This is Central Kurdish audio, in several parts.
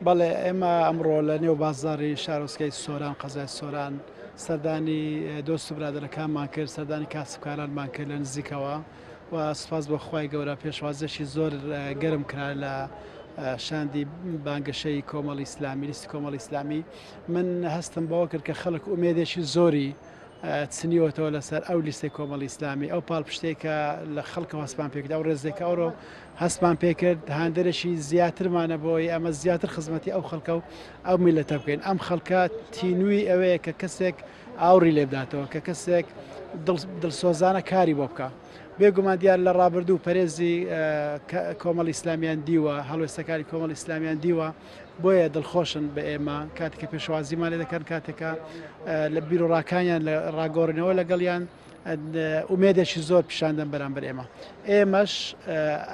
بەڵێ ئێمە ئەمڕۆ لە نێو بازاری شارۆچکەی سۆران قەزای سۆران سەردانی دۆست و برادەرەکانمان کرد، سەردانی کاسبکارانمان کرد لە نزیکەوە و سوپاس بۆ خوای گەورە پێشوازەشی زۆر گەرم کرا لە شاندی بانگەشەی كۆمەڵی ئیسلامی لیستی كۆمەڵی ئیسلامی. من هەستم بەوە کرد کە خەڵک ئومێدێکی زۆری چنیوەتەوە لەسەر ئەو لیستی كۆمەڵی ئیسلامی، ئەو پاڵپشتێکە لە خەڵکەوە هەستمان پێکرد، ئەو ڕێزێکە ئەوڕۆ هەستمان پێکرد هاندەرەشی زیاترمانە بۆی ئەمە زیاتر خزمەتی ئەو خەڵکە و ئەو میلەتە بکەین. ئەم خەڵکە تینووی ئەوەیە کە کەسێک ئاوڕی لێ بداتەوە، کە کەسێک دڵسۆزانە کاری بۆ بکە. بێگومان دیار لە ڕابردوو پەرێزی كۆمەڵی ئیسلامیان دیوە، هەڵوێستەکانی کۆمەڵی ئیسلامیان دیوە، بۆیە دڵخۆشن بە ئێمە کاتێککە پێشوازیمان لێ دەکەن، کاتێکە لە بیرۆڕاکانیان لە ڕاگۆڕنەوە لەگەڵیان ئومێدێکی زۆر پیشاندەن بەرامبەر ئێمە. ئێمەش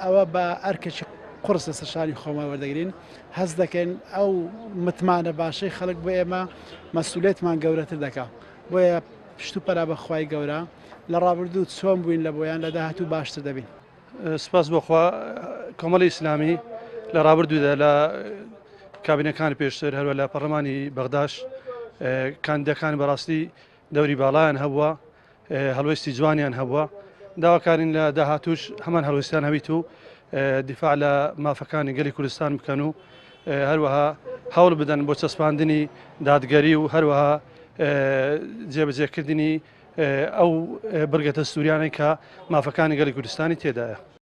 ئەوە بە ئەرکێکی قورس لە سەرشانی خۆمان وەردەگرین، هەست دەکەین ئەو متمانە باشەی خەڵک بۆ ئێمە مەسئولێتمان گەورەتر دەکات. بۆیە پشت و پەنا بەخوای گەورە لە ڕابردوو چۆن بووین لە بۆیان لە داهاتوو باشتر دەبین. سپاس بۆخوا کۆمەڵی ئیسلامی لە ڕابردوودا لە کابینەکانی پێشتر هەروە لە پەرلەمانی بەغداش کاندیدەکان بەڕاستی دەوری باڵایان هەبووە، هەڵوێستی جوانیان هەبووە، داواکارین لە داهاتووش هەمان هەڵوێستیان هەبیت و دیفاع لە مافەکانی گەلی کوردستان بکەن و هەروەها هەوڵ بدەن بۆ چەسپاندنی دادگەری و هەروەها جێبەجێکردنی ئەو بڕگەتە سووریانەی کە مافەکانی گەلی کوردستانی تێدایە.